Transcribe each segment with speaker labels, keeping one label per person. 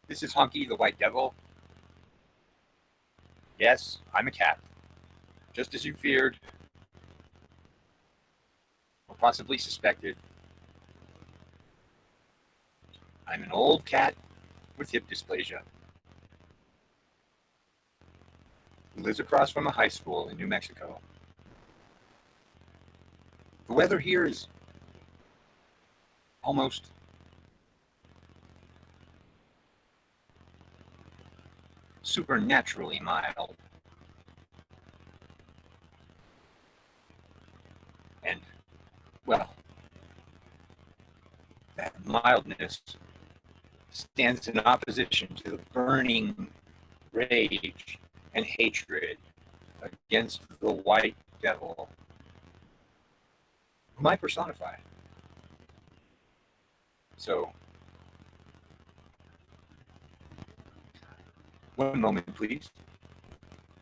Speaker 1: This is Hunky, the White Devil. Yes, I'm a cat. Just as you feared, or possibly suspected, I'm an old cat with hip dysplasia who lives across from a high school in New Mexico. The weather here is almost supernaturally mild. And, well, that mildness stands in opposition to the burning rage and hatred against the white devil, whom I personify. So, one moment, please.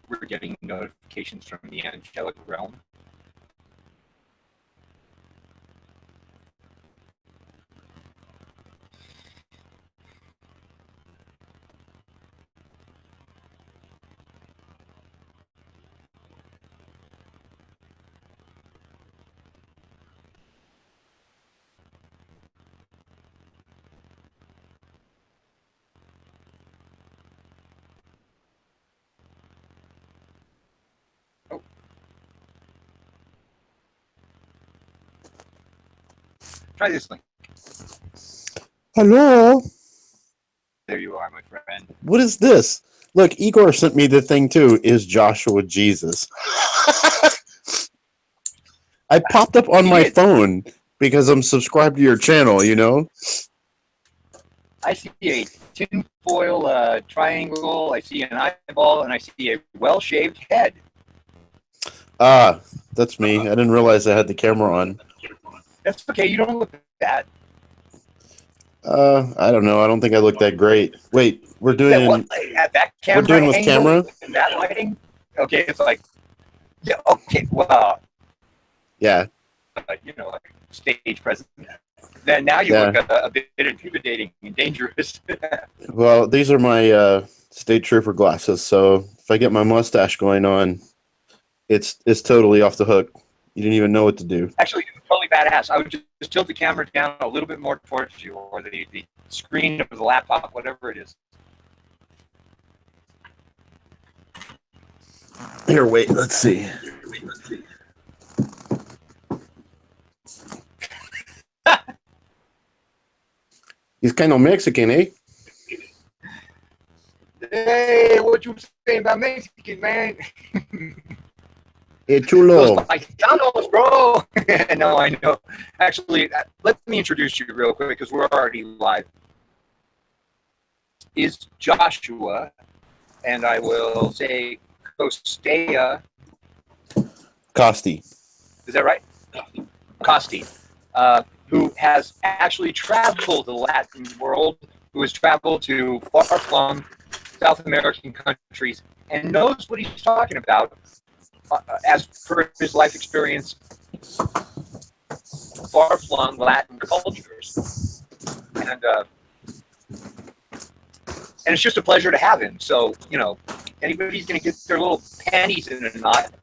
Speaker 1: We're getting notifications from the angelic realm. Oh, try this link.
Speaker 2: Hello?
Speaker 1: There you are, my friend.
Speaker 2: What is this? Look, Igor sent me the thing too. Is Joshua Jesus? I popped up on my phone because I'm subscribed to your channel, you know?
Speaker 1: I see a tinfoil triangle, I see an eyeball, and I see a well-shaved head.
Speaker 2: Ah, that's me. I didn't realize I had the camera on.
Speaker 1: That's okay, you don't look bad.
Speaker 2: I don't know. I don't think I look that great. Wait, we're doing...
Speaker 1: That camera
Speaker 2: we're doing with
Speaker 1: angle,
Speaker 2: camera?
Speaker 1: that lighting? Okay, it's like... Yeah, okay, well...
Speaker 2: Yeah.
Speaker 1: You know, like stage presence. Then now you look a bit intimidating and dangerous.
Speaker 2: Well, these are my State Trooper glasses, so if I get my mustache going on, it's totally off the hook. You didn't even know what to do.
Speaker 1: Actually, it's totally badass. I would just tilt the camera down a little bit more towards you, or the screen of the laptop, whatever it is.
Speaker 2: Here, wait, let's see. He's kind of Mexican, eh?
Speaker 1: Hey, what you saying about Mexican, man?
Speaker 2: Hey, chulo.
Speaker 1: Los paisanos, bro. No, I know. Actually, let me introduce you real quick because we're already live. Is Joshua, and I will say Costea.
Speaker 2: Costi.
Speaker 1: Is that right? Costi. Who has actually traveled the Latin world, who has traveled to far-flung South American countries, and knows what he's talking about as per his life experience, far-flung Latin cultures. And it's just a pleasure to have him. So, you know, anybody's going to get their little panties in a knot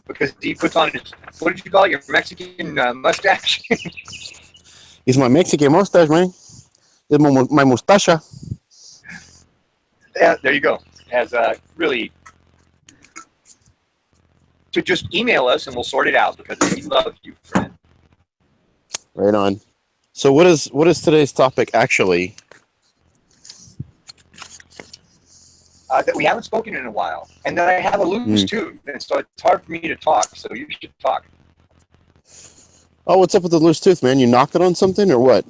Speaker 1: because he puts on his, what did you call it, your Mexican mustache?
Speaker 2: It's my Mexican mustache, man. It's my mustache.
Speaker 1: Yeah, there you go. As really, to just email us and we'll sort it out because we love you, friend.
Speaker 2: Right on. So what is today's topic actually?
Speaker 1: That we haven't spoken in a while, and that I have a loose tooth, and so it's hard for me to talk. So you should talk.
Speaker 2: Oh, what's up with the loose tooth, man? You knocked it on something or what?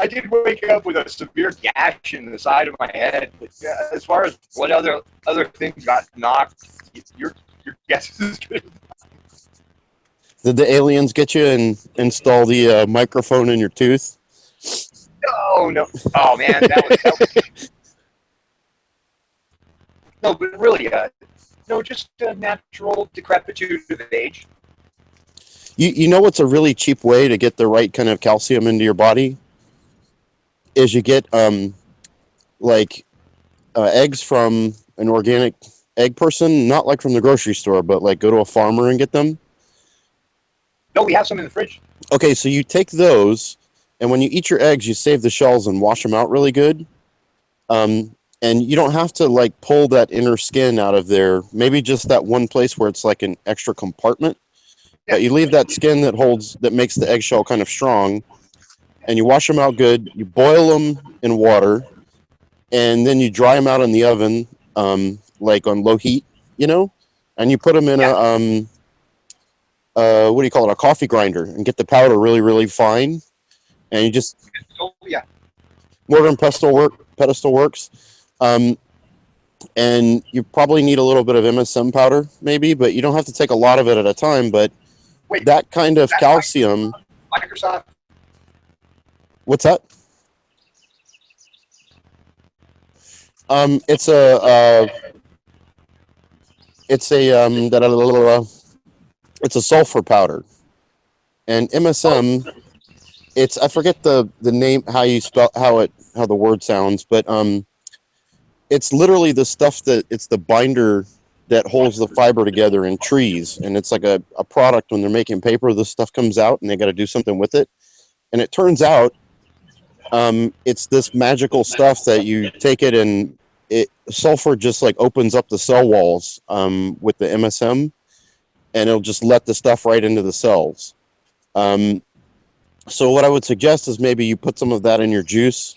Speaker 1: I did wake up with a severe gash in the side of my head. But, as far as what other things got knocked, your guess is good.
Speaker 2: Did the aliens get you and install the microphone in your tooth?
Speaker 1: No. Oh man, that was no, but really, no, just natural decrepitude of age.
Speaker 2: You know what's a really cheap way to get the right kind of calcium into your body is you get like eggs from an organic egg person, not like from the grocery store, but like go to a farmer and get them.
Speaker 1: No, we have some in the fridge.
Speaker 2: Okay, so you take those, and when you eat your eggs, you save the shells and wash them out really good. And you don't have to like pull that inner skin out of there. Maybe just that one place where it's like an extra compartment.
Speaker 1: Yeah.
Speaker 2: But you leave that skin that makes the eggshell kind of strong, and you wash them out good. You boil them in water, and then you dry them out in the oven, like on low heat, and you put them in what do you call it, a coffee grinder, and get the powder really, really fine. And you just
Speaker 1: Yeah.
Speaker 2: mortar and pestle works. And you probably need a little bit of MSM powder, maybe, but you don't have to take a lot of it at a time. But
Speaker 1: Wait,
Speaker 2: that kind of calcium.
Speaker 1: Microsoft.
Speaker 2: What's that? It's a it's a sulfur powder, and MSM. I forget the name, how you spell how the word sounds, but it's literally the stuff it's the binder that holds the fiber together in trees, and it's like a product. When they're making paper, this stuff comes out, and they got to do something with it. And it turns out it's this magical stuff that you take it, and sulfur just like opens up the cell walls with the MSM, and it'll just let the stuff right into the cells. So what I would suggest is maybe you put some of that in your juice,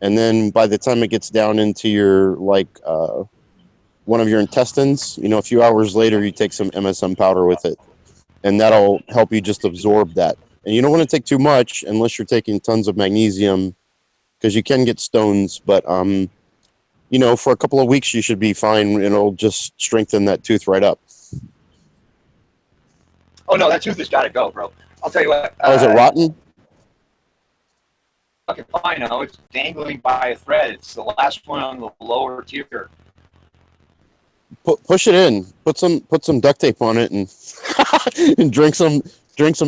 Speaker 2: and then by the time it gets down into your one of your intestines, a few hours later, you take some MSM powder with it, and that'll help you just absorb that. And you don't want to take too much unless you're taking tons of magnesium, because you can get stones. But for a couple of weeks, you should be fine. It'll just strengthen that tooth right up.
Speaker 1: Oh no, that tooth has got to go, bro. I'll tell you what.
Speaker 2: Oh, is it rotten?
Speaker 1: Okay, fine. No, it's dangling by a thread. It's the last one on the lower tier.
Speaker 2: Push it in. Put some duct tape on it, and and drink some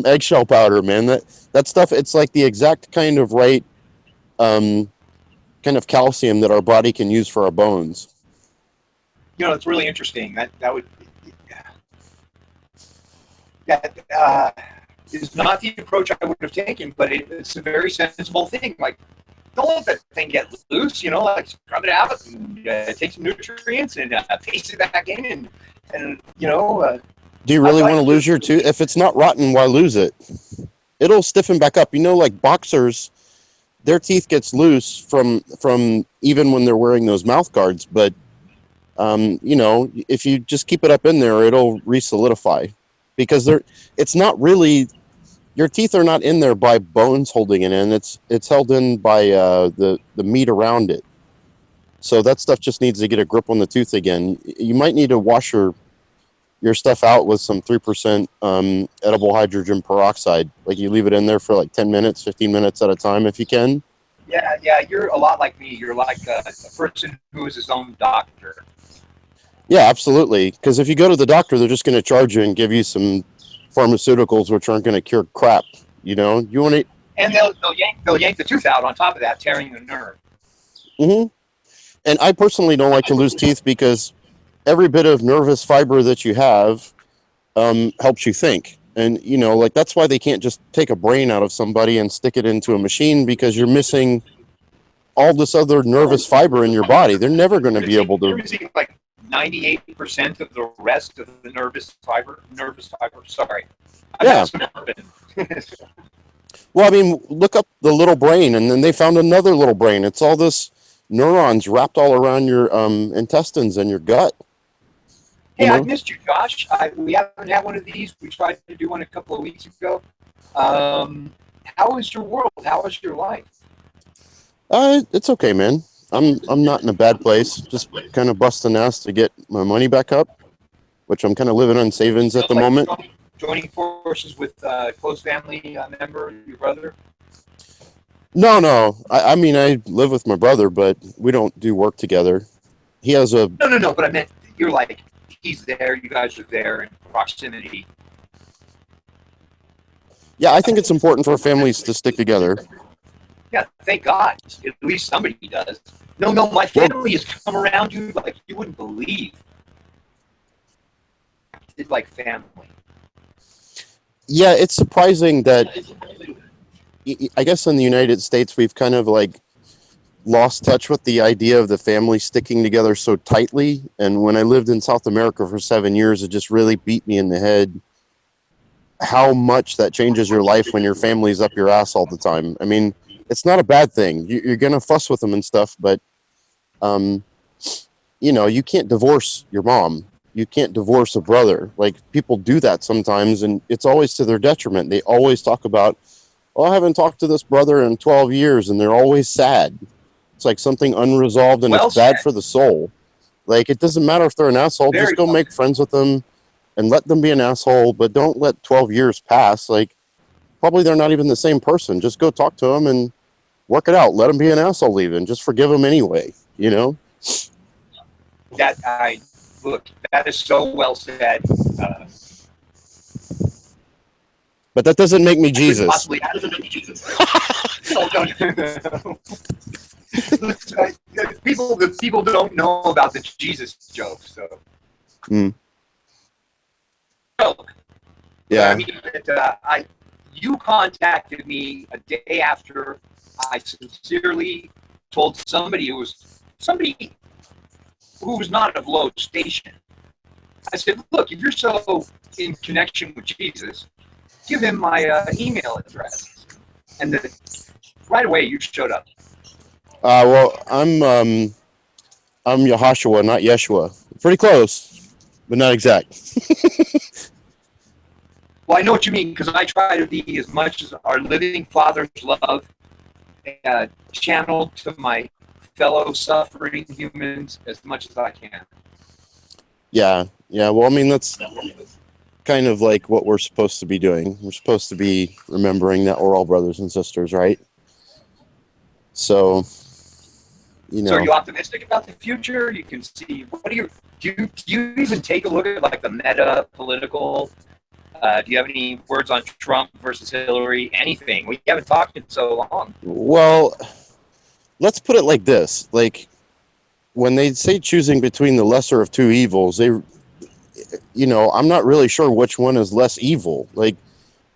Speaker 2: eggshell powder, man. That stuff. It's like the exact kind of right kind of calcium that our body can use for our bones.
Speaker 1: It's really interesting. That would. Is not the approach I would have taken, but it's a very sensible thing. Like, don't let that thing get loose, like scrub it out and take some nutrients and paste it back in and
Speaker 2: Do you really want to lose your tooth? If it's not rotten, why lose it? It'll stiffen back up. Like boxers, their teeth gets loose from even when they're wearing those mouth guards. But, if you just keep it up in there, it'll re-solidify. Because it's not really, your teeth are not in there by bones holding it in. It's held in by the meat around it. So that stuff just needs to get a grip on the tooth again. You might need to wash your stuff out with some 3% edible hydrogen peroxide. Like, you leave it in there for like 10 minutes, 15 minutes at a time if you can.
Speaker 1: Yeah, you're a lot like me. You're like a person who is his own doctor.
Speaker 2: Yeah, absolutely. Because if you go to the doctor, they're just going to charge you and give you some pharmaceuticals which aren't going to cure crap. You want to,
Speaker 1: and they'll yank the tooth out on top of that, tearing the nerve.
Speaker 2: Mm-hmm. And I personally don't like to lose teeth, because every bit of nervous fiber that you have helps you think. And that's why they can't just take a brain out of somebody and stick it into a machine, because you're missing all this other nervous fiber in your body. They're never going to be able to.
Speaker 1: You're missing like 98% of the rest of the nervous fiber. Sorry.
Speaker 2: Yeah. Well, I mean, look up the little brain, and then they found another little brain. It's all this neurons wrapped all around your intestines and your gut.
Speaker 1: Hey, I missed you, Josh. We haven't had one of these. We tried to do one a couple of weeks ago. How is your world? How is your life?
Speaker 2: It's okay, man. I'm not in a bad place. Just kind of busting ass to get my money back up, which I'm kind of living on savings at the moment.
Speaker 1: Joining forces with a close family member, your brother?
Speaker 2: No. I mean, I live with my brother, but we don't do work together. He has a...
Speaker 1: No, but I meant, you're like, he's there, you guys are there in proximity.
Speaker 2: Yeah, I think it's important for families to stick together.
Speaker 1: Yeah, thank God. At least somebody does. No, no, my
Speaker 2: Well,
Speaker 1: family has come around you like you wouldn't believe. It's like family.
Speaker 2: yeah, it's surprising that I guess in the United States we've kind of like lost touch with the idea of the family sticking together so tightly. And when I lived in South America for 7 years, it just really beat me in the head how much that changes your life when your family's up your ass all the time. I mean, it's not a bad thing. You're gonna fuss with them and stuff, but um, you can't divorce your mom. You can't divorce a brother. Like people do that sometimes, and it's always to their detriment. They always talk about, "Oh, I haven't talked to this brother in 12 years," and they're always sad. It's like something unresolved, and it's
Speaker 1: Well
Speaker 2: bad
Speaker 1: said.
Speaker 2: for the soul. Like it doesn't matter if they're an asshole. Just
Speaker 1: Very
Speaker 2: go
Speaker 1: well
Speaker 2: make
Speaker 1: said.
Speaker 2: friends with them and let them be an asshole, but don't let 12 years pass. Like probably they're not even the same person. Just go talk to them and work it out. Let them be an asshole even. Just forgive them anyway, you know?
Speaker 1: That I look. That is so well said. Uh,
Speaker 2: But that doesn't make me
Speaker 1: I couldn't
Speaker 2: Jesus.
Speaker 1: possibly add no, no, no, the people don't know about the Jesus joke, so
Speaker 2: Mm,
Speaker 1: joke. But I
Speaker 2: yeah.
Speaker 1: mean, you contacted me a day after I sincerely told somebody who was not of low station. I said, look, if you're so in connection with Jesus, give him my email address, and then right away you showed up.
Speaker 2: Well, I'm Yehoshua, not Yeshua. Pretty close, but not exact.
Speaker 1: Well, I know what you mean because I try to be as much as our living Father's love channeled to my fellow suffering humans as much as I can.
Speaker 2: Yeah, yeah. Well, I mean, that's kind of like what we're supposed to be doing. We're supposed to be remembering that we're all brothers and sisters, right? So, you
Speaker 1: So, are
Speaker 2: know,
Speaker 1: you optimistic about the future? You can see what do you even take a look at like the meta political? Do you have any words on Trump versus Hillary? Anything? We haven't talked in so long.
Speaker 2: well, let's put it like this. Like, when they say choosing between the lesser of two evils, I'm not really sure which one is less evil. Like,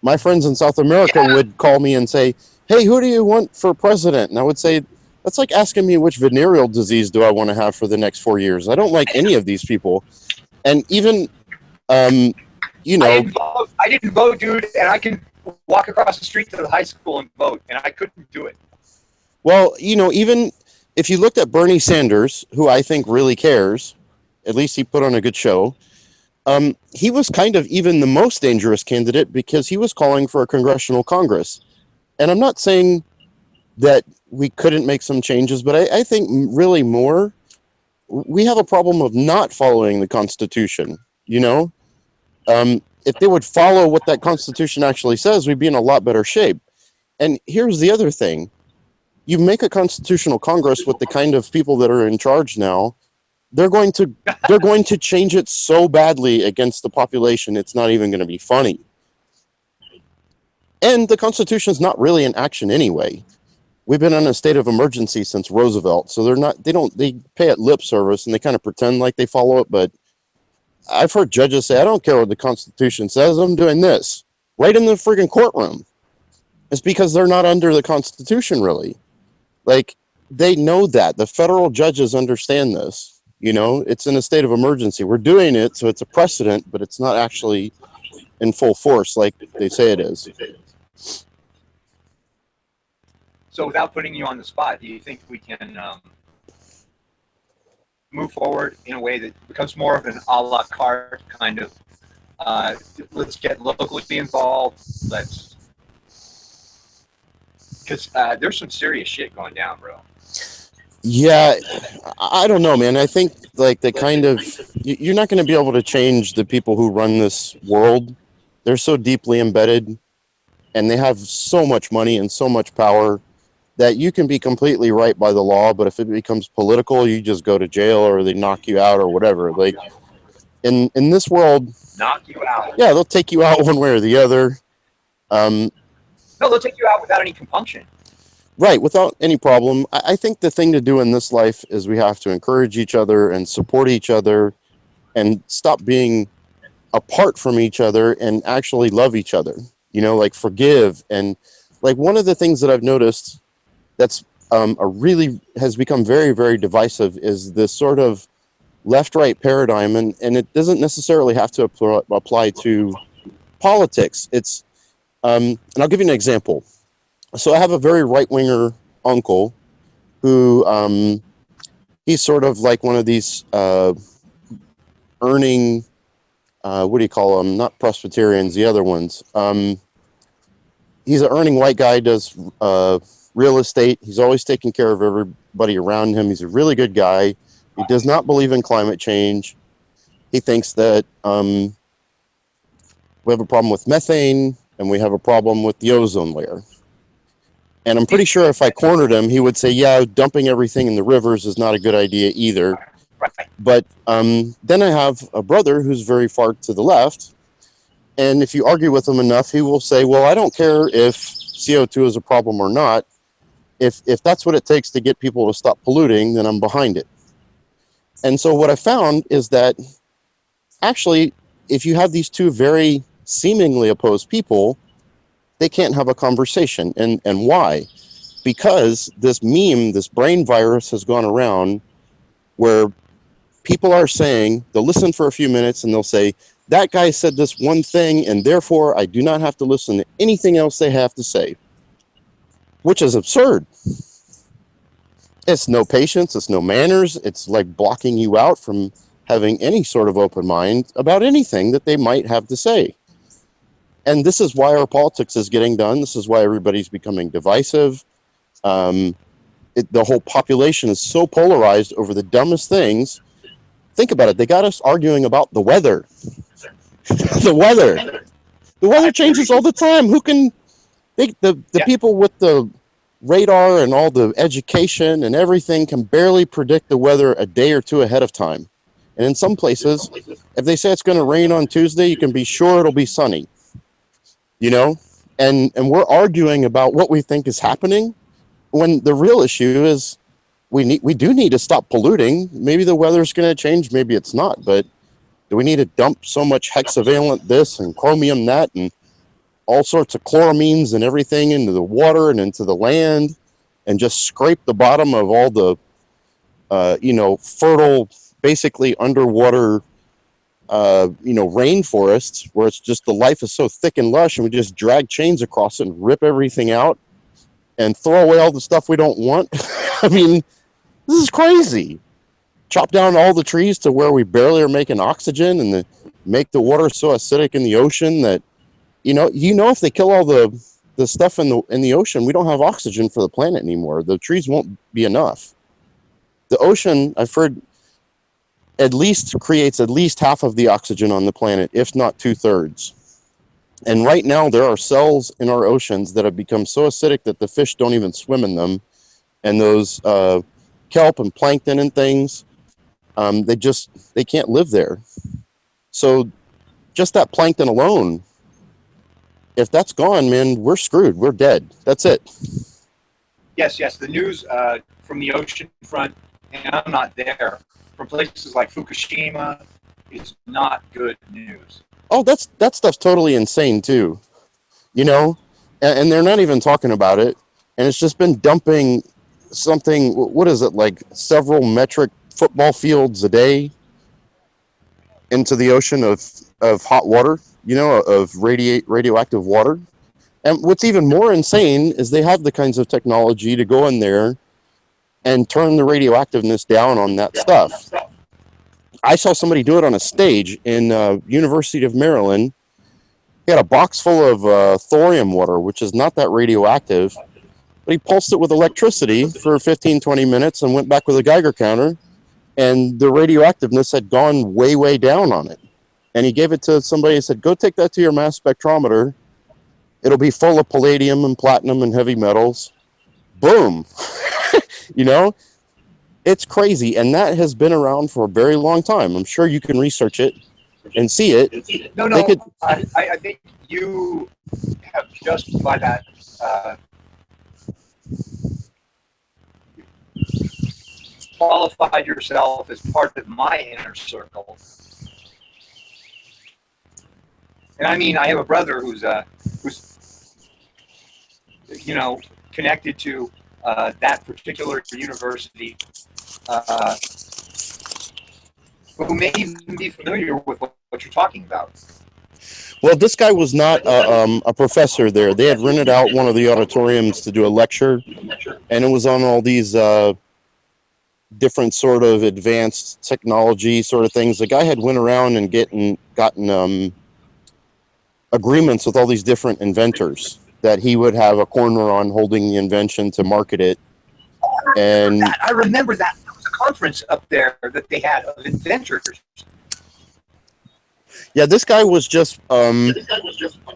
Speaker 2: my friends in South America
Speaker 1: Yeah,
Speaker 2: would call me and say, "Hey, who do you want for president?" And I would say, "That's like asking me which venereal disease do I want to have for the next 4 years. I don't like any of these people." And even, um, you
Speaker 1: I
Speaker 2: know,
Speaker 1: didn't vote. I didn't vote, dude, and I can walk across the street to the high school and vote, and I couldn't do it.
Speaker 2: well, even if you looked at Bernie Sanders, who I think really cares, at least he put on a good show. He was kind of even the most dangerous candidate because he was calling for a congressional Congress. And I'm not saying that we couldn't make some changes, but I think really more we have a problem of not following the Constitution. If they would follow what that Constitution actually says, we'd be in a lot better shape. And here's the other thing: you make a constitutional Congress with the kind of people that are in charge now, they're going to change it so badly against the population, it's not even going to be funny. And the Constitution is not really in action anyway. We've been in a state of emergency since Roosevelt, so they pay it lip service and they kind of pretend like they follow it. But I've heard judges say, "I don't care what the Constitution says, I'm doing this," right in the freaking courtroom. It's because they're not under the Constitution, really. Like, they know that. The federal judges understand this. It's in a state of emergency. We're doing it, so it's a precedent, but it's not actually in full force like they say it is.
Speaker 1: So, without putting you on the spot, do you think we can move forward in a way that becomes more of an a la carte kind of? Let's get locally involved. Because there's some serious shit going down, bro.
Speaker 2: Yeah, I don't know, man. I think like the kind of you're not going to be able to change the people who run this world. They're so deeply embedded, and they have so much money and so much power that you can be completely right by the law, but if it becomes political, you just go to jail or they knock you out or whatever. Like in this world,
Speaker 1: Knock you out.
Speaker 2: yeah, they'll take you out one way or the other.
Speaker 1: No, they'll take you out without any compunction.
Speaker 2: Right, without any problem. I think the thing to do in this life is we have to encourage each other and support each other and stop being apart from each other and actually love each other. Like forgive. And like one of the things that I've noticed that's a really has become very, very divisive is this sort of left-right paradigm, and it doesn't necessarily have to apply to politics. It's and I'll give you an example. So I have a very right-winger uncle who he's sort of like one of these earning what do you call them? Not Presbyterians, the other ones. He's an earning white guy, does real estate. He's always taking care of everybody around him. He's a really good guy. He does not believe in climate change. He thinks that we have a problem with methane and we have a problem with the ozone layer. And I'm pretty sure if I cornered him, he would say, yeah, dumping everything in the rivers is not a good idea either. But then I have a brother who's very far to the left. And if you argue with him enough, he will say, well, I don't care if CO2 is a problem or not. If that's what it takes to get people to stop polluting, then I'm behind it. And so what I found is that actually, if you have these two very seemingly opposed people, they can't have a conversation. And why? Because this meme, this brain virus has gone around where people are saying, they'll listen for a few minutes and they'll say, that guy said this one thing and therefore I do not have to listen to anything else they have to say, which is absurd. It's no patience, it's no manners, it's like blocking you out from having any sort of open mind about anything that they might have to say. And this is why our politics is getting done. This is why everybody's becoming divisive. The whole population is so polarized over the dumbest things. Think about it. They got us arguing about the weather. The weather changes all the time. The people with the radar and all the education and everything can barely predict the weather a day or two ahead of time. And in some places, if they say it's going to rain on Tuesday, you can be sure it'll be sunny. And we're arguing about what we think is happening when the real issue is we do need to stop polluting. Maybe the weather's going to change, maybe it's not, but do we need to dump so much hexavalent this and chromium that and all sorts of chloramines and everything into the water and into the land and just scrape the bottom of all the fertile, basically underwater rainforests where it's just the life is so thick and lush and we just drag chains across it and rip everything out and throw away all the stuff we don't want. I mean, this is crazy. Chop down all the trees to where we barely are making oxygen and make the water so acidic in the ocean that, if they kill all the stuff in the ocean, we don't have oxygen for the planet anymore. The trees won't be enough. The ocean, I've heard, creates at least half of the oxygen on the planet, if not 2/3. And right now there are cells in our oceans that have become so acidic that the fish don't even swim in them. And those kelp and plankton and things, they can't live there. So just that plankton alone, if that's gone, man, we're screwed. We're dead. That's it.
Speaker 1: Yes. The news from the ocean front, and I'm not there, from places like Fukushima is not good news.
Speaker 2: Oh, that stuff's totally insane too. And they're not even talking about it. And it's just been dumping something, what is it, like several metric football fields a day into the ocean of hot water, of radioactive water. And what's even more insane is they have the kinds of technology to go in there and turn the radioactiveness down on that stuff. I saw somebody do it on a stage in University of Maryland. He had a box full of thorium water, which is not that radioactive, but he pulsed it with electricity for 15, 20 minutes and went back with a Geiger counter, and the radioactiveness had gone way, way down on it. And he gave it to somebody and said, go take that to your mass spectrometer. It'll be full of palladium and platinum and heavy metals. Boom. It's crazy. And that has been around for a very long time. I'm sure you can research it and see it.
Speaker 1: No. I think you have just by that qualified yourself as part of my inner circle. And I mean, I have a brother who's connected to that particular university, uh, who may even be familiar with what you're talking about.
Speaker 2: Well, this guy was not a professor there. They had rented out one of the auditoriums to do a lecture, and it was on all these different sort of advanced technology sort of things. The guy had went around and gotten agreements with all these different inventors that he would have a corner on holding the invention to market it. And
Speaker 1: I remember that. There was a conference up there that they had of inventors.
Speaker 2: yeah, this guy was just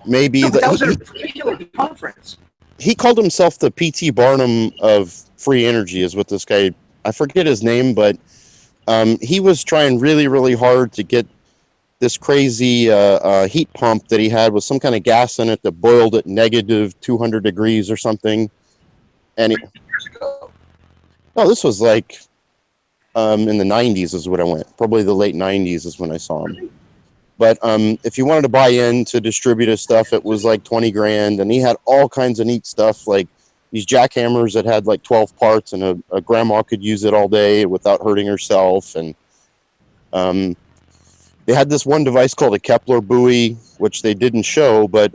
Speaker 2: maybe
Speaker 1: No, that was a particular conference.
Speaker 2: he called himself the P.T. Barnum of free energy, is what this guy, I forget his name, but he was trying really, really hard to get this crazy heat pump that he had with some kind of gas in it that boiled at negative 200 degrees or something. And
Speaker 1: years ago.
Speaker 2: no, this was like in the 90s is when I went. Probably the late 90s is when I saw him. But if you wanted to buy in to distribute his stuff, it was like 20 grand. And he had all kinds of neat stuff, like these jackhammers that had like 12 parts, and a grandma could use it all day without hurting herself. And they had this one device called a Kepler buoy, which they didn't show, but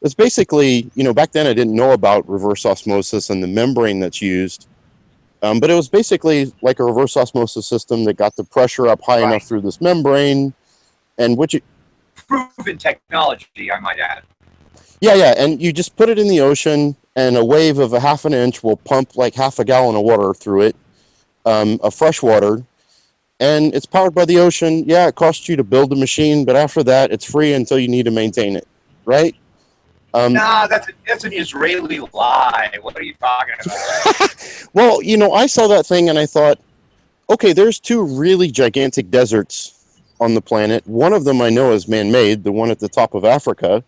Speaker 2: it's basically, back then I didn't know about reverse osmosis and the membrane that's used. But it was basically like a reverse osmosis system that got the pressure up high enough through this membrane, and
Speaker 1: proven technology, I might add.
Speaker 2: Yeah, and you just put it in the ocean, and a wave of a half an inch will pump like half a gallon of water through it, of fresh water, and it's powered by the ocean. Yeah, it costs you to build the machine, but after that, it's free until you need to maintain it, right?
Speaker 1: Nah, that's an Israeli lie. What are you talking about?
Speaker 2: Well, I saw that thing and I thought, okay, there's two really gigantic deserts on the planet. One of them I know is man-made, the one at the top of Africa.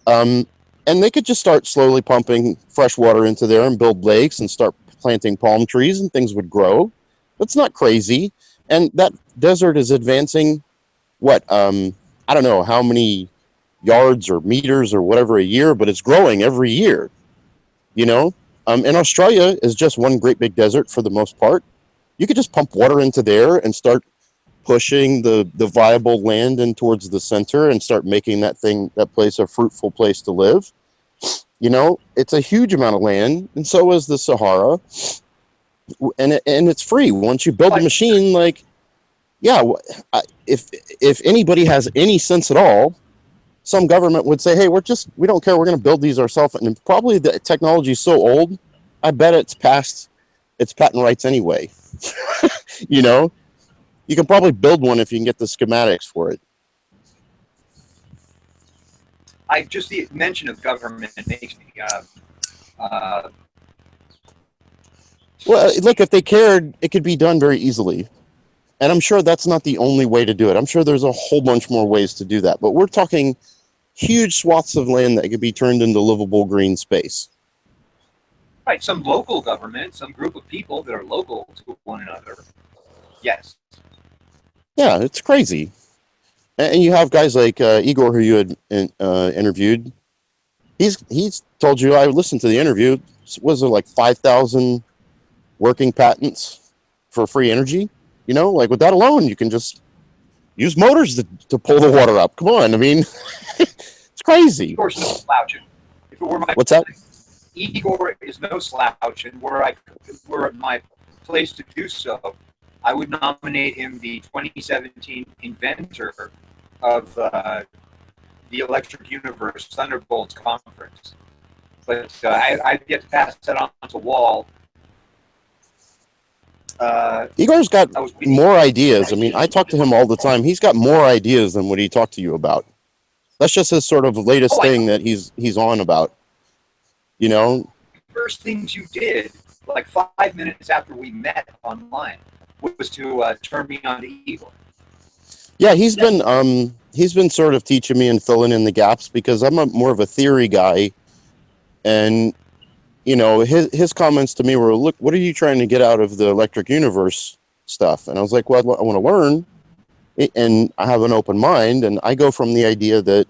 Speaker 2: And they could just start slowly pumping fresh water into there and build lakes and start planting palm trees and things would grow. That's not crazy. And that desert is advancing, what, I don't know how many yards or meters or whatever a year, but it's growing every year, and Australia is just one great big desert for the most part. You could just pump water into there and start pushing the viable land in towards the center and start making that place a fruitful place to live. It's a huge amount of land, and so is the Sahara, and it's free once you build the machine. Like, yeah, if anybody has any sense at all, some government would say, hey, we don't care, we're going to build these ourselves. And probably the technology is so old, I bet it's past its patent rights anyway. You can probably build one if you can get the schematics for it.
Speaker 1: Just the mention of government makes me
Speaker 2: well, look, if they cared, it could be done very easily. And I'm sure that's not the only way to do it. I'm sure there's a whole bunch more ways to do that. But we're talking huge swaths of land that could be turned into livable green space.
Speaker 1: Right, some local government, some group of people that are local to one another. Yes.
Speaker 2: Yeah, it's crazy. And you have guys like Igor, who you had interviewed. He's told you, I listened to the interview, was there like 5,000 working patents for free energy? Like with that alone, you can just use motors to pull the water up. Come on, I mean, it's crazy.
Speaker 1: Of course, no slouching. If it were my
Speaker 2: What's that?
Speaker 1: Igor is no slouch, and were at my place to do so, I would nominate him the 2017 inventor of the Electric Universe Thunderbolts Conference. But I've yet to pass that on to Wall.
Speaker 2: Igor's got more ideas. I mean, I talk to him all the time. He's got more ideas than what he talked to you about. That's just his sort of latest thing that he's on about.
Speaker 1: First things you did, like 5 minutes after we met online, was to turn me on to Igor.
Speaker 2: Yeah, he's been sort of teaching me and filling in the gaps because I'm more of a theory guy, and his comments to me were, look, what are you trying to get out of the electric universe stuff? And I was like, well, I want to learn, and I have an open mind, and I go from the idea that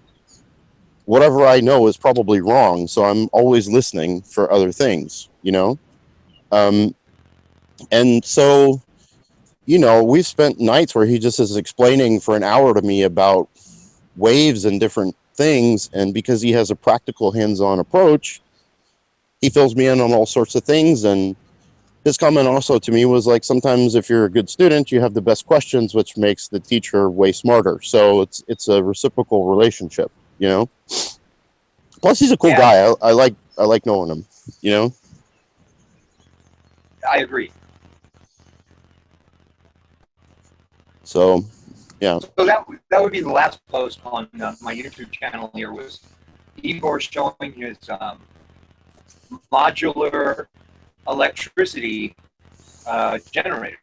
Speaker 2: whatever I know is probably wrong, so I'm always listening for other things. Um, and so we've spent nights where he just is explaining for an hour to me about waves and different things, and because he has a practical hands-on approach, he fills me in on all sorts of things. And his comment also to me was like, sometimes if you're a good student, you have the best questions, which makes the teacher way smarter. So it's a reciprocal relationship. Plus, he's a cool
Speaker 1: Yeah,
Speaker 2: guy. I like knowing him.
Speaker 1: I agree.
Speaker 2: So yeah.
Speaker 1: So that would be the last post on my YouTube channel. Here was Igor showing his modular electricity generator.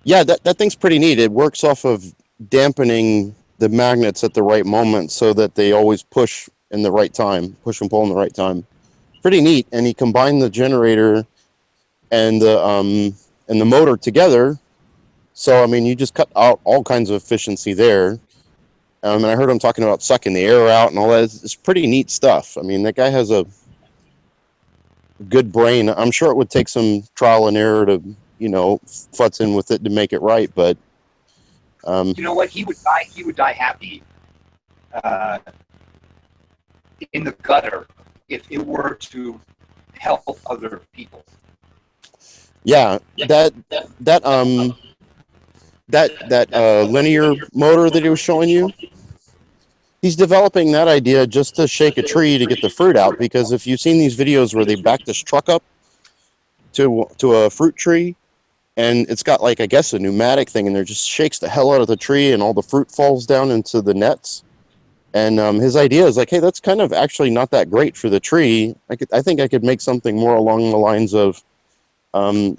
Speaker 2: Yeah, that thing's pretty neat. It works off of dampening the magnets at the right moment so that they always push in the right time, push and pull in the right time. Pretty neat. And he combined the generator and the motor together. So I mean, you just cut out all kinds of efficiency there. And I heard him talking about sucking the air out and all that. It's pretty neat stuff. I mean, that guy has a good brain. I'm sure it would take some trial and error to futz in with it to make it right, but
Speaker 1: You know what? He would die. He would die happy uh, in the gutter if it were to help other people.
Speaker 2: yeah, that linear motor that he was showing you, he's developing that idea just to shake a tree to get the fruit out. Because if you've seen these videos where they back this truck up to a fruit tree, and it's got, like, I guess a pneumatic thing, and there just shakes the hell out of the tree, and all the fruit falls down into the nets. And his idea is like, hey, that's kind of actually not that great for the tree. I think I could make something more along the lines of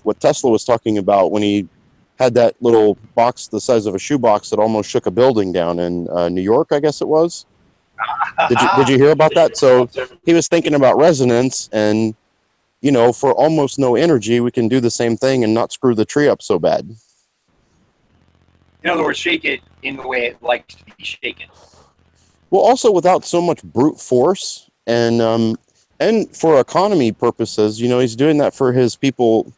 Speaker 2: what Tesla was talking about when he had that little box the size of a shoebox that almost shook a building down in New York, I guess it was. Did you hear about that? So he was thinking about resonance, and for almost no energy, we can do the same thing and not screw the tree up so bad.
Speaker 1: In other words, shake it in the way it likes to be shaken.
Speaker 2: Well, also without so much brute force, and for economy purposes, he's doing that for his people.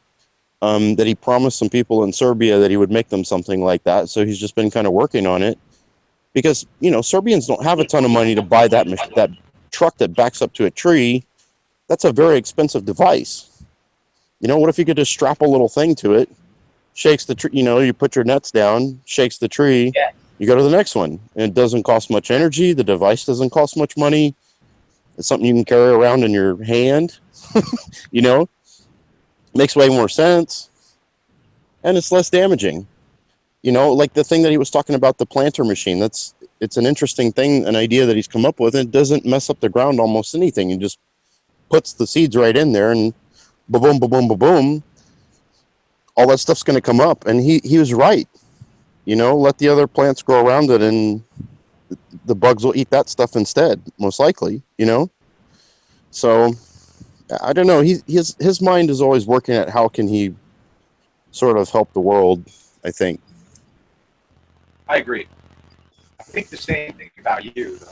Speaker 2: That he promised some people in Serbia that he would make them something like that. So he's just been kind of working on it because Serbians don't have a ton of money to buy that truck that backs up to a tree. That's a very expensive device. What if you could just strap a little thing to it, shakes the tree? You put your nets down, shakes the tree.
Speaker 1: Yeah.
Speaker 2: You go to the next one, and it doesn't cost much energy. The device doesn't cost much money. It's something you can carry around in your hand. Makes way more sense, and it's less damaging. Like the thing that he was talking about, the planter machine. It's an interesting thing, an idea that he's come up with. And it doesn't mess up the ground almost anything. He just puts the seeds right in there, and boom, boom, boom, boom, boom. All that stuff's going to come up, and he was right. Let the other plants grow around it, and the bugs will eat that stuff instead, most likely. So I don't know. His mind is always working at how can he sort of help the world, I think.
Speaker 1: I agree. I think the same thing about you, though.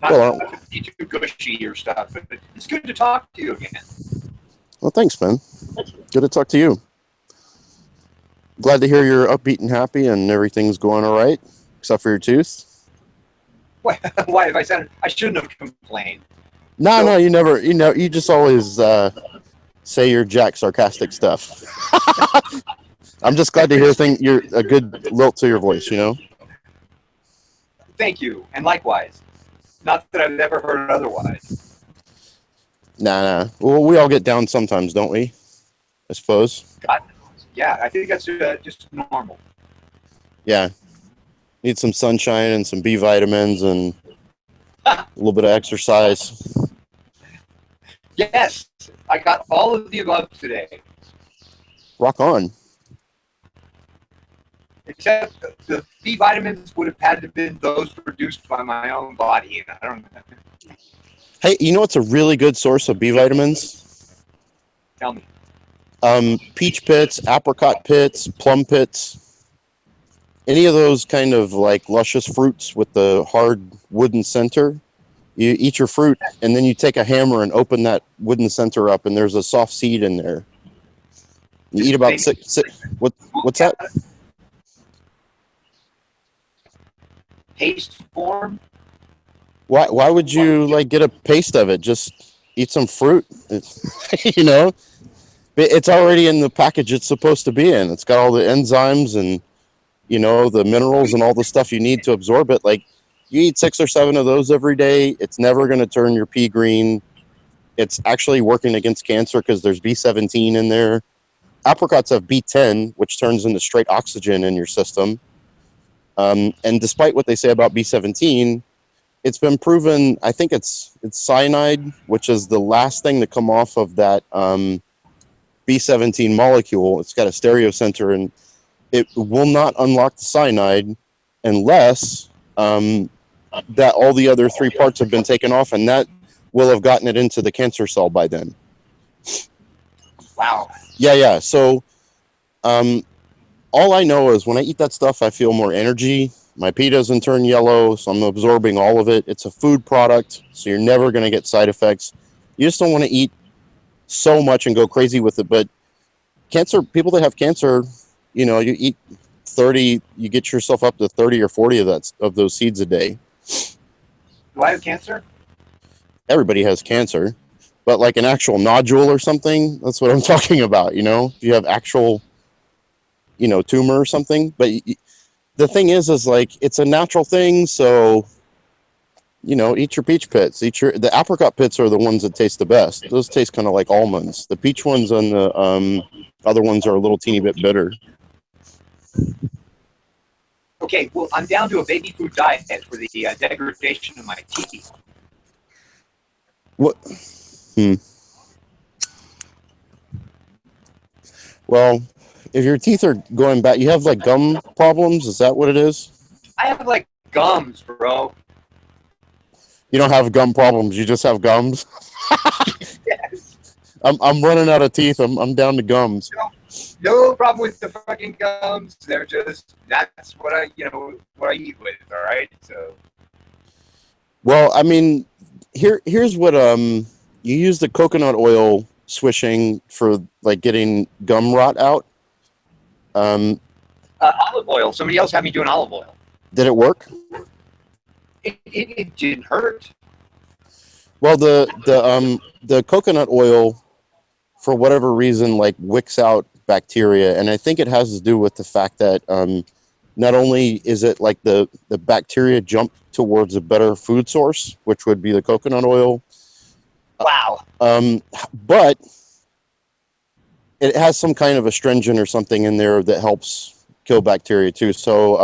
Speaker 2: Well,
Speaker 1: Not to be too gushy or stuff, but it's good to talk to you again.
Speaker 2: well, thanks, man. Good to talk to you. Glad to hear you're upbeat and happy and everything's going all right, except for your tooth.
Speaker 1: Why have I said I shouldn't have complained?
Speaker 2: No, no, you never. You just always say your jack sarcastic stuff. I'm just glad to hear you're a good lilt to your voice.
Speaker 1: Thank you, and likewise. Not that I've ever heard otherwise.
Speaker 2: Nah. Well, we all get down sometimes, don't we? I suppose.
Speaker 1: God knows. Yeah, I think that's just normal.
Speaker 2: Yeah. Need some sunshine and some B vitamins and a little bit of exercise.
Speaker 1: Yes, I got all of the above today.
Speaker 2: Rock on.
Speaker 1: Except the B vitamins would have had to have been those produced by my own body. And I don't know.
Speaker 2: Hey, you know what's a really good source of B vitamins?
Speaker 1: Tell me.
Speaker 2: Peach pits, apricot pits, plum pits, any of those kind of like luscious fruits with the hard wooden center. You eat your fruit, and then you take a hammer and open that wooden center up, and there's a soft seed in there. You eat about six what's that?
Speaker 1: Paste form?
Speaker 2: Why would you like get a paste of it? Just eat some fruit. You know, it's already in the package it's supposed to be in. It's got all the enzymes and, you know, the minerals and all the stuff you need to absorb it. Like, you eat 6 or 7 of those every day, it's never going to turn your pea green. It's actually working against cancer because there's B17 in there. Apricots have B10, which turns into straight oxygen in your system. And despite what they say about B17, it's been proven, I think it's cyanide, which is the last thing to come off of that B17 molecule. It's got a stereo center, and it will not unlock the cyanide unless that all the other 3 parts have been taken off, and that will have gotten it into the cancer cell by then.
Speaker 1: Wow.
Speaker 2: Yeah. So all I know is when I eat that stuff, I feel more energy. My pee doesn't turn yellow, so I'm absorbing all of it. It's a food product, so you're never going to get side effects. You just don't want to eat so much and go crazy with it. But cancer, people that have cancer, you know, you eat 30, you get yourself up to 30 or 40 of those seeds a day.
Speaker 1: Do I have cancer?
Speaker 2: Everybody has cancer, but like an actual nodule or something, that's what I'm talking about. You know, if you have actual, you know, tumor or something. But the thing is like, it's a natural thing. So, you know, eat your peach pits, the apricot pits are the ones that taste the best. Those taste kind of like almonds. The peach ones and the other ones are a little teeny bit bitter.
Speaker 1: Okay, well, I'm down to a baby food diet for the degradation of my teeth.
Speaker 2: What? Well, if your teeth are going back, you have like gum problems. Is that what it is?
Speaker 1: I have like gums, bro.
Speaker 2: You don't have gum problems. You just have gums.
Speaker 1: Yes.
Speaker 2: I'm running out of teeth. I'm down to gums.
Speaker 1: No problem with the fucking gums. They're just, that's what I eat with. All right. So.
Speaker 2: Well, I mean, here's what you use the coconut oil swishing for like getting gum rot out.
Speaker 1: Olive oil. Somebody else had me doing olive oil.
Speaker 2: Did it work?
Speaker 1: It didn't hurt.
Speaker 2: Well, the coconut oil, for whatever reason, like wicks out bacteria, and I think it has to do with the fact that not only is it like the bacteria jump towards a better food source, which would be the coconut oil.
Speaker 1: Wow.
Speaker 2: But it has some kind of astringent or something in there that helps kill bacteria too. So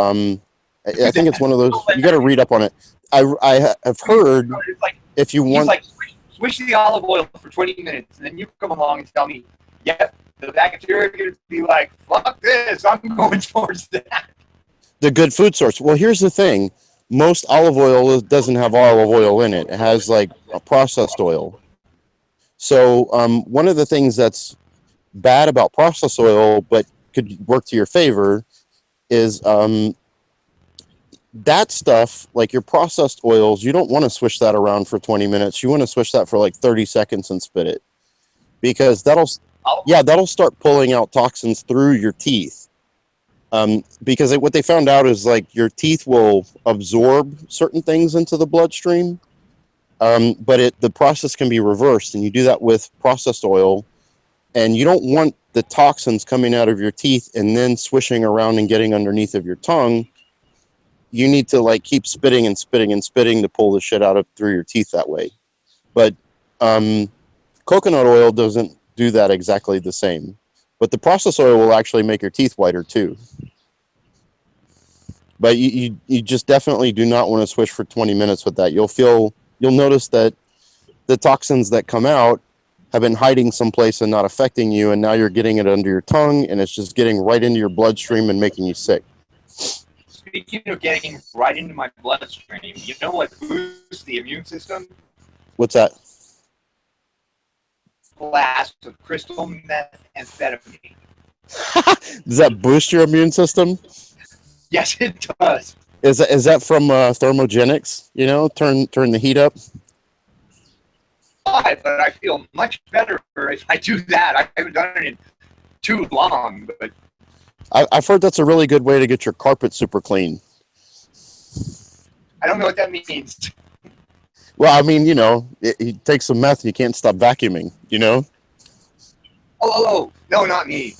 Speaker 2: I think it's one of those. You got to read up on it. I have heard if you want.
Speaker 1: He's like, swish the olive oil for 20 minutes, and then you come along and tell me, yep, the bacteria are going to be like, fuck this, I'm going towards that.
Speaker 2: The good food source. Well, here's the thing. Most olive oil doesn't have olive oil in it. It has like a processed oil. So one of the things that's bad about processed oil, but could work to your favor, is that stuff, like your processed oils, you don't want to swish that around for 20 minutes. You want to swish that for like 30 seconds and spit it. Because that'll start pulling out toxins through your teeth. Because what they found out is like your teeth will absorb certain things into the bloodstream. But the process can be reversed, and you do that with processed oil. And you don't want the toxins coming out of your teeth and then swishing around and getting underneath of your tongue. You need to like keep spitting and spitting and spitting to pull the shit out of through your teeth that way. But coconut oil doesn't do that exactly the same. But the processed oil will actually make your teeth whiter too. But you just definitely do not want to swish for 20 minutes with that. You'll notice that the toxins that come out have been hiding someplace and not affecting you, and now you're getting it under your tongue, and it's just getting right into your bloodstream and making you sick.
Speaker 1: Speaking of getting right into my bloodstream, you know what boosts the immune system?
Speaker 2: What's that?
Speaker 1: Glass of crystal methamphetamine.
Speaker 2: Does that boost your immune system?
Speaker 1: Yes, it does.
Speaker 2: Is that from thermogenics? You know, turn the heat up.
Speaker 1: But I feel much better if I do that. I haven't done it in too long, but
Speaker 2: I've heard that's a really good way to get your carpet super clean.
Speaker 1: I don't know what that means.
Speaker 2: Well, I mean, you know, you take some meth, and you can't stop vacuuming. You know.
Speaker 1: Oh, no, not me.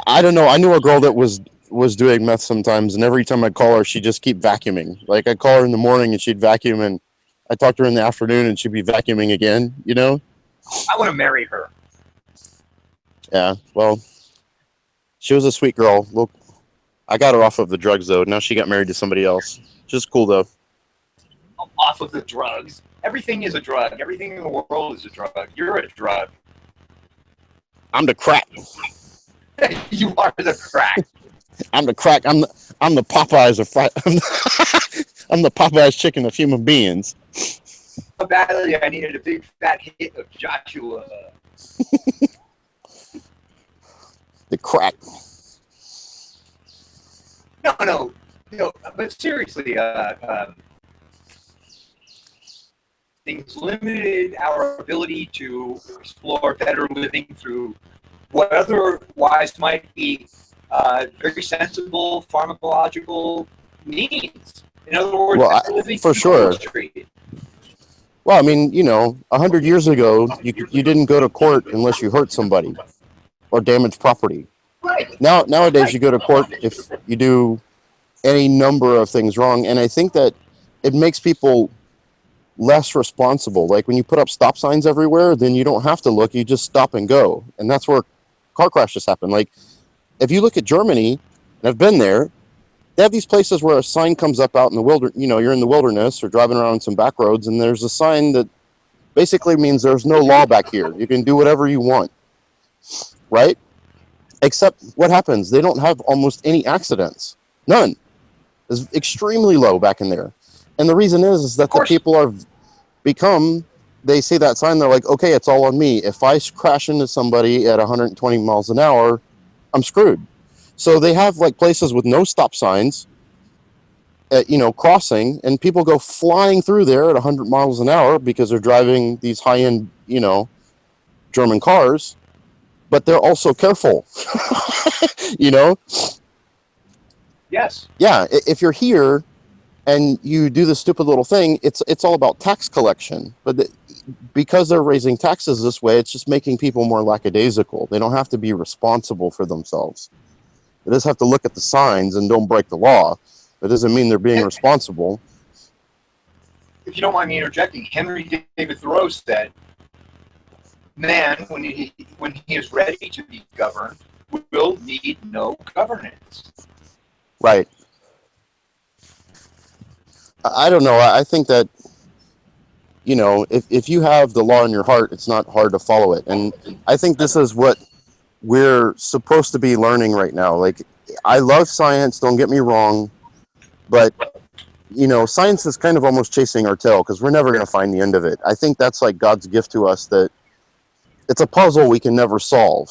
Speaker 2: I don't know. I knew a girl that was doing meth sometimes, and every time I'd call her, she'd just keep vacuuming. Like I'd call her in the morning, and she'd vacuum, and I'd talk to her in the afternoon, and she'd be vacuuming again. You know.
Speaker 1: I want to marry her.
Speaker 2: Yeah. Well, she was a sweet girl. Look, I got her off of the drugs though. Now she got married to somebody else. Just cool though.
Speaker 1: I'm off of the drugs. Everything is a drug. Everything in the world is a drug. You're a drug.
Speaker 2: I'm the crack.
Speaker 1: You are the crack.
Speaker 2: I'm the crack. I'm the Popeyes of I'm the Popeyes chicken of human beings.
Speaker 1: So badly, I needed a big fat hit of Joshua.
Speaker 2: The crack.
Speaker 1: No. But seriously, things limited our ability to explore better living through what otherwise might be very sensible pharmacological means. In other words,
Speaker 2: Well,
Speaker 1: living
Speaker 2: for sure.
Speaker 1: history.
Speaker 2: Well, I mean, you know, 100 years ago, you didn't go to court unless you hurt somebody or damaged property.
Speaker 1: Right.
Speaker 2: Nowadays, you go to court if you do any number of things wrong, and I think that it makes people less responsible. Like when you put up stop signs everywhere, then you don't have to look; you just stop and go, and that's where car crashes happen. Like if you look at Germany, and I've been there, they have these places where a sign comes up out in the wilderness. You know, you're in the wilderness or driving around some back roads, and there's a sign that basically means there's no law back here. You can do whatever you want, right? Except what happens? They don't have almost any accidents. None. It's extremely low back in there. And the reason is that the people are they see that sign, they're like, okay, it's all on me. If I crash into somebody at 120 miles an hour, I'm screwed. So they have like places with no stop signs, crossing, and people go flying through there at 100 miles an hour because they're driving these high-end, German cars, but they're also careful,
Speaker 1: Yes.
Speaker 2: Yeah, if you're here and you do this stupid little thing, it's all about tax collection. But because they're raising taxes this way, it's just making people more lackadaisical. They don't have to be responsible for themselves. They just have to look at the signs and don't break the law. That doesn't mean they're being responsible.
Speaker 1: If you don't mind me interjecting, Henry David Thoreau said, man, when he is ready to be governed, will need no governance.
Speaker 2: Right. I don't know. I think that, if you have the law in your heart, it's not hard to follow it. And I think this is what we're supposed to be learning right now. Like, I love science, don't get me wrong, but, science is kind of almost chasing our tail because we're never going to find the end of it. I think that's like God's gift to us, that it's a puzzle we can never solve.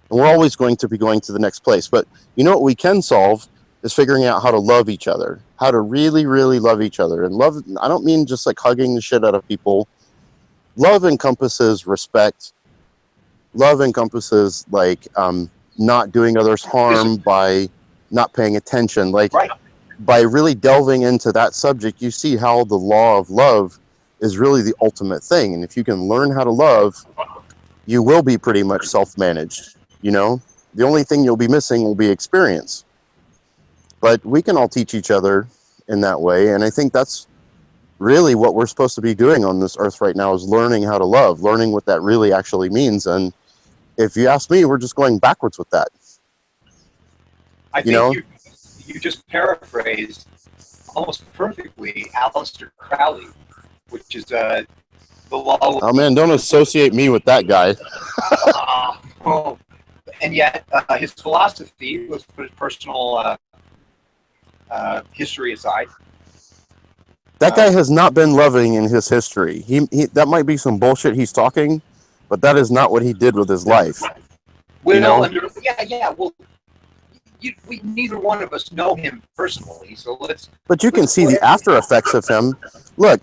Speaker 2: And we're always going to be going to the next place. But you know what we can solve is figuring out how to love each other, how to really, really love each other. And love, I don't mean just like hugging the shit out of people. Love encompasses respect. Love encompasses like not doing others harm by not paying attention. Like by really delving into that subject, you see how the law of love is really the ultimate thing. And if you can learn how to love, you will be pretty much self-managed. The only thing you'll be missing will be experience. But we can all teach each other in that way. And I think that's really what we're supposed to be doing on this earth right now, is learning how to love, learning what that really actually means. And if you ask me, we're just going backwards with that.
Speaker 1: I think you just paraphrased almost perfectly Aleister Crowley, which is the law.
Speaker 2: Oh man, don't associate me with that guy.
Speaker 1: Oh, And yet, his philosophy was put his personal history aside.
Speaker 2: That guy has not been loving in his history. He that might be some bullshit he's talking, but that is not what he did with his life.
Speaker 1: Well,
Speaker 2: you know?
Speaker 1: yeah. Well, we neither one of us know him personally, so let's.
Speaker 2: But you can see the after effects of him. Look,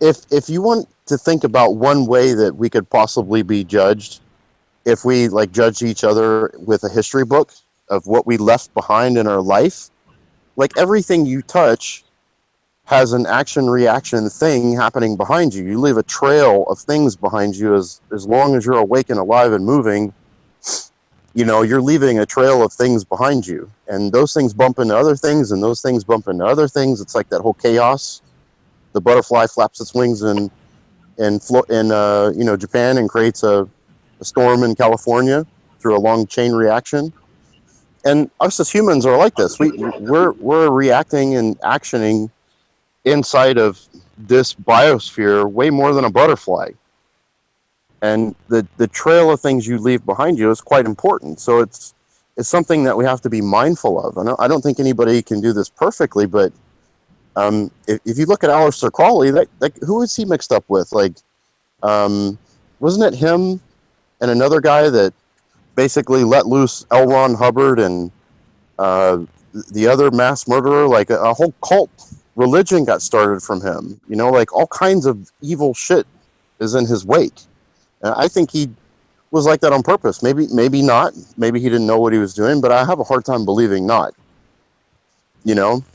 Speaker 2: if you want to think about one way that we could possibly be judged, if we like judge each other with a history book of what we left behind in our life, like everything you touch has an action reaction thing happening behind you. You leave a trail of things behind you as long as you're awake and alive and moving. You know, you're leaving a trail of things behind you, and those things bump into other things, and those things bump into other things. It's like that whole chaos. The butterfly flaps its wings in Japan and creates a storm in California through a long chain reaction. And us as humans are like this. We're reacting and actioning inside of this biosphere way more than a butterfly. And the trail of things you leave behind you is quite important. So it's something that we have to be mindful of. I don't think anybody can do this perfectly, but if you look at Aleister Crowley, who is he mixed up with? Like, wasn't it him and another guy that basically let loose L. Ron Hubbard and the other mass murderer? Like a whole cult religion got started from him. You know, like all kinds of evil shit is in his wake. I think he was like that on purpose. Maybe not. Maybe he didn't know what he was doing, but I have a hard time believing not. You know?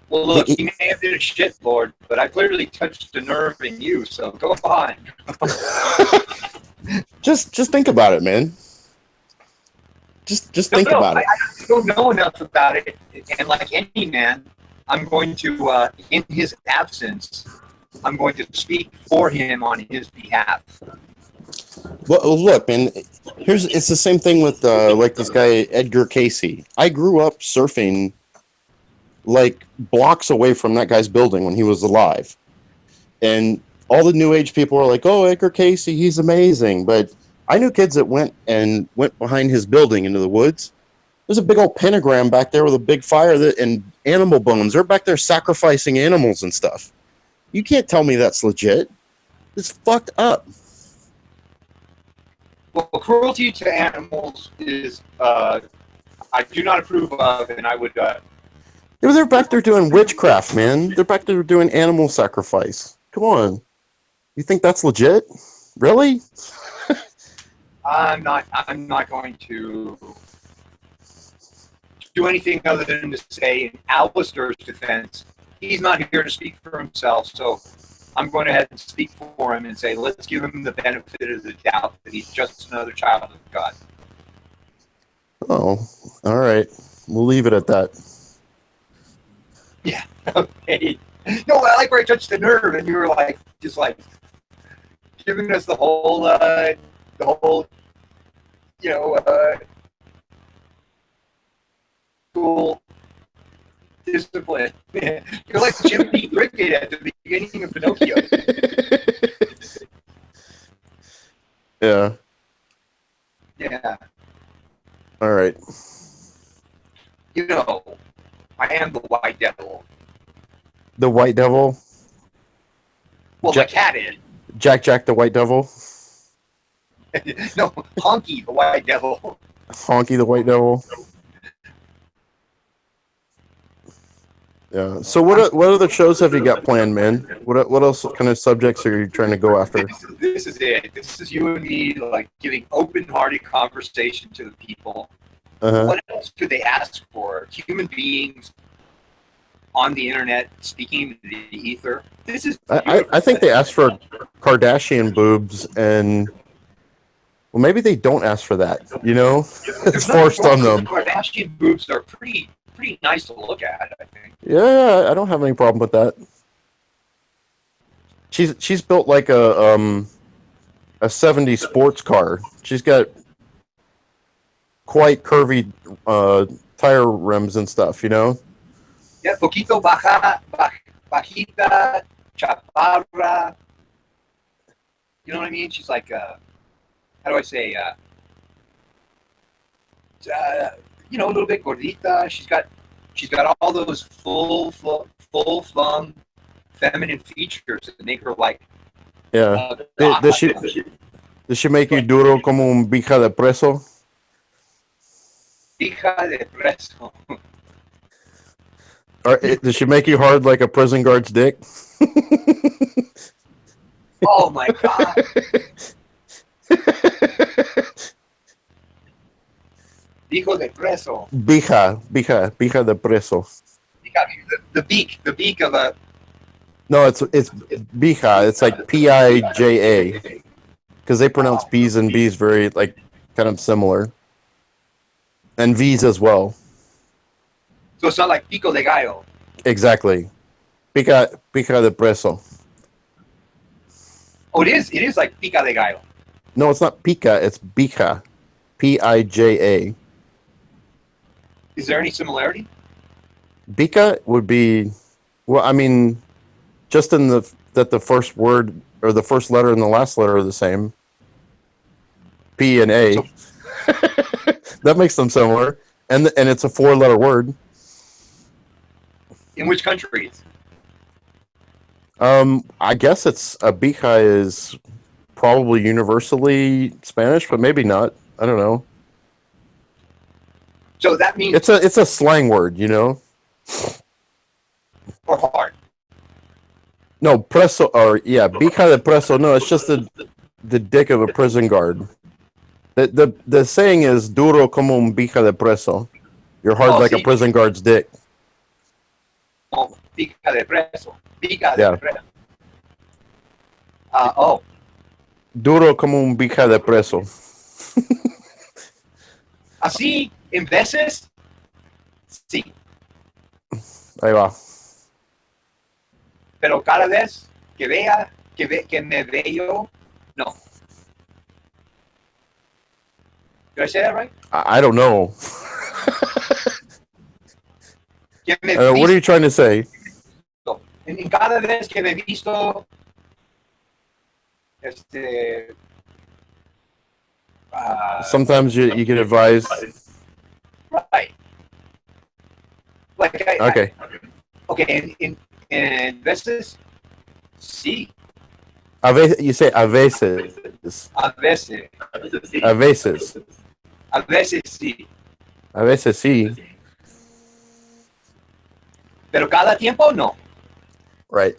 Speaker 1: Well, look, he may have been a shit lord, but I clearly touched a nerve in you, so go on.
Speaker 2: just think about it, man. Just think about it.
Speaker 1: I don't know enough about it, and like any man, I'm going to, in his absence, I'm going to speak for him on his behalf.
Speaker 2: Well, look, man. It's the same thing with like this guy Edgar Casey. I grew up surfing like blocks away from that guy's building when he was alive, and all the new age people were like, "Oh, Edgar Casey, he's amazing." But I knew kids that went behind his building into the woods. There's a big old pentagram back there with a big fire and animal bones. They're back there sacrificing animals and stuff. You can't tell me that's legit. It's fucked up.
Speaker 1: Well, cruelty to animals is I do not approve of, and I would.
Speaker 2: They're back there doing witchcraft, man. They're back there doing animal sacrifice. Come on, you think that's legit? Really?
Speaker 1: I'm not going to do anything other than to say, in Alistair's defense, he's not here to speak for himself, so I'm going to head and speak for him and say, let's give him the benefit of the doubt that he's just another child of God.
Speaker 2: Oh, all right. We'll leave it at that.
Speaker 1: Yeah. Okay. No, I like where I touched the nerve, and you were like, just like giving us the whole, cool discipline. You're like Jiminy Cricket at the beginning of Pinocchio.
Speaker 2: Yeah.
Speaker 1: Yeah.
Speaker 2: All right.
Speaker 1: You know, I am the White Devil.
Speaker 2: The White Devil?
Speaker 1: Well, the cat is.
Speaker 2: Jack the White Devil?
Speaker 1: No, Honky the White Devil.
Speaker 2: Honky the White Devil? Yeah. So what other shows have you got planned, man? What else kind of subjects are you trying to go after?
Speaker 1: This is it. This is you and me, like, giving open-hearted conversation to the people.
Speaker 2: Uh-huh.
Speaker 1: What else could they ask for? Human beings on the internet speaking to the ether. This is.
Speaker 2: I think they asked for Kardashian boobs, and well, maybe they don't ask for that. You know, it's forced on them.
Speaker 1: Kardashian boobs are pretty nice to look at, I think.
Speaker 2: Yeah, I don't have any problem with that. She's built like a 70s sports car. She's got quite curvy tire rims and stuff, you know?
Speaker 1: Yeah, poquito bajita, chaparra. You know what I mean? She's like, how do I say? a little bit gordita. She's got all those full flung feminine features that make her like
Speaker 2: Yeah.
Speaker 1: uh,
Speaker 2: Does she make you duro como un bija de preso?
Speaker 1: hija de preso.
Speaker 2: Or does she make you hard like a prison guard's dick?
Speaker 1: Oh my god. Hijo de preso.
Speaker 2: Bija de preso.
Speaker 1: The beak of a.
Speaker 2: No, it's bija. It's like Pija, because they pronounce B's and B's very like kind of similar, and V's as well.
Speaker 1: So it's not like pico de gallo.
Speaker 2: Exactly, pica de preso.
Speaker 1: Oh, it is. It is like pica de gallo.
Speaker 2: No, it's not pica. It's bija, Pija.
Speaker 1: Is there any similarity?
Speaker 2: Bica would be, well, I mean, just in that the first word or the first letter and the last letter are the same. P and A.
Speaker 1: So,
Speaker 2: that makes them similar, and it's a 4-letter word.
Speaker 1: in which countries?
Speaker 2: I guess it's a bija is probably universally Spanish, but maybe not. I don't know.
Speaker 1: So that means
Speaker 2: It's a slang word, you know.
Speaker 1: or hard.
Speaker 2: No, preso, or yeah, bija de preso. No, it's just the dick of a prison guard. The saying is duro como un bija de preso. You're hard like a prison guard's dick.
Speaker 1: Oh, pica de preso. Pica de
Speaker 2: Yeah.
Speaker 1: preso. Oh,
Speaker 2: Duro como un bija de preso.
Speaker 1: así en veces, sí.
Speaker 2: Ahí va.
Speaker 1: Pero cada vez que me veo, no. Did I say that right?
Speaker 2: I don't know.
Speaker 1: Que me
Speaker 2: What are you trying to say?
Speaker 1: En cada vez que me he visto,
Speaker 2: Sometimes you get advised.
Speaker 1: right. Like
Speaker 2: Okay.
Speaker 1: Okay, en veces, sí.
Speaker 2: You say a veces.
Speaker 1: A veces.
Speaker 2: A veces.
Speaker 1: A veces sí.
Speaker 2: A veces sí.
Speaker 1: Pero cada tiempo no.
Speaker 2: Right.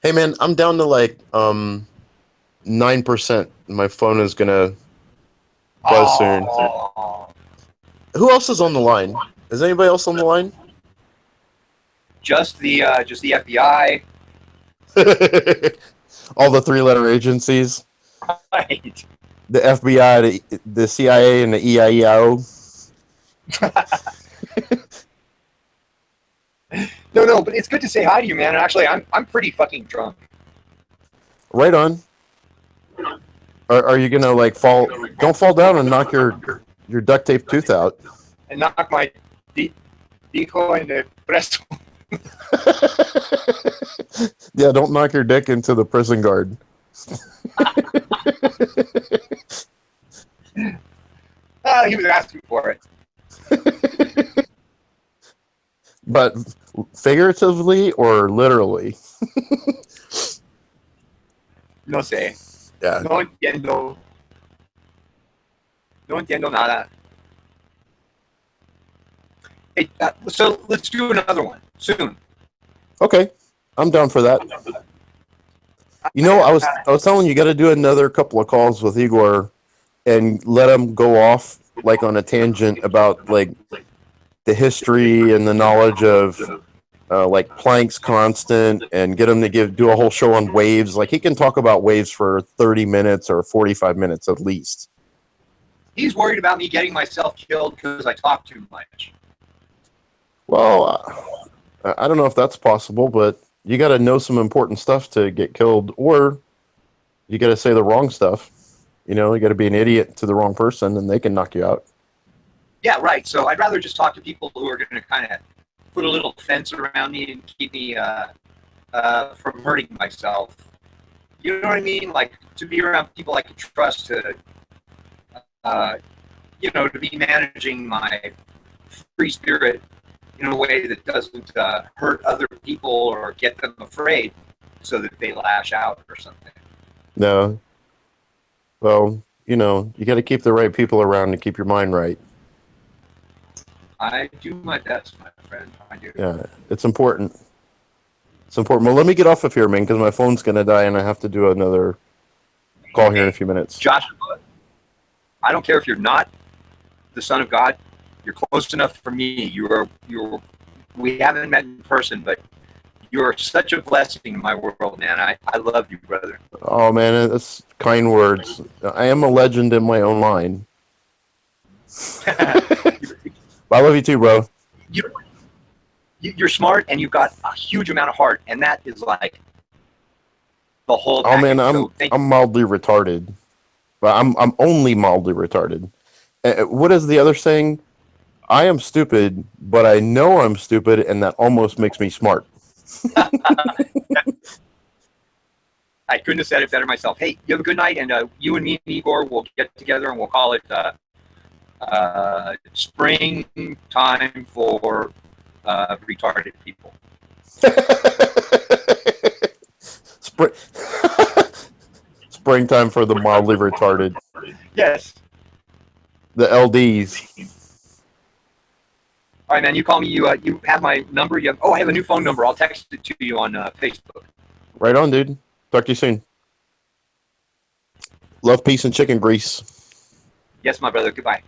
Speaker 2: Hey man, I'm down to like 9%. My phone is gonna buzz soon. Who else is on the line? Is anybody else on the line?
Speaker 1: Just the FBI.
Speaker 2: All the 3-letter agencies.
Speaker 1: Right.
Speaker 2: The FBI, the CIA, and the EIEO.
Speaker 1: No, but it's good to say hi to you, man. Actually, I'm pretty fucking drunk.
Speaker 2: Right on. Are you gonna like fall? Don't fall down and knock your duct tape tooth out.
Speaker 1: And knock my hijo en el preso.
Speaker 2: Yeah, don't knock your dick into the prison guard.
Speaker 1: He was asking for it.
Speaker 2: But figuratively or literally?
Speaker 1: No sé.
Speaker 2: Yeah.
Speaker 1: No entiendo. No entiendo nada. Hey, so let's do another one soon.
Speaker 2: Okay, I'm down for that. You know, I was telling you, got to do another couple of calls with Igor, and let him go off like on a tangent about like the history and the knowledge of like Planck's constant, and get him to do a whole show on waves. Like he can talk about waves for 30 minutes or 45 minutes at least.
Speaker 1: He's worried about me getting myself killed because I talk too much.
Speaker 2: Well, I don't know if that's possible, but you got to know some important stuff to get killed, or you got to say the wrong stuff. You know, you got to be an idiot to the wrong person, and they can knock you out.
Speaker 1: Yeah, right. So I'd rather just talk to people who are going to kind of put a little fence around me and keep me from hurting myself. You know what I mean? Like to be around people I can trust to, to be managing my free spirit in a way that doesn't hurt other people or get them afraid so that they lash out or something.
Speaker 2: No. Well, you got to keep the right people around to keep your mind right.
Speaker 1: I do my best, my friend. I do.
Speaker 2: Yeah, it's important. It's important. Well, let me get off of here, man, because my phone's going to die and I have to do another call here in a few minutes.
Speaker 1: Joshua, I don't care if you're not the son of God. You're close enough for me. We haven't met in person, but you're such a blessing in my world, man. I love you, brother.
Speaker 2: Oh, man, that's kind words. I am a legend in my own mind. I love you too, bro.
Speaker 1: You're smart, and you've got a huge amount of heart, and that is like the whole
Speaker 2: Oh, man,
Speaker 1: package.
Speaker 2: I'm mildly retarded. But I'm only mildly retarded. What is the other saying? I am stupid, but I know I'm stupid, and that almost makes me smart.
Speaker 1: I couldn't have said it better myself. Hey, you have a good night, and you and me and Igor will get together, and we'll call it spring time for retarded people.
Speaker 2: Springtime for the mildly retarded.
Speaker 1: Yes.
Speaker 2: The LDs.
Speaker 1: All right, man. You call me. You have my number. I have a new phone number. I'll text it to you on Facebook.
Speaker 2: Right on, dude. Talk to you soon. Love, peace, and chicken grease.
Speaker 1: Yes, my brother. Goodbye.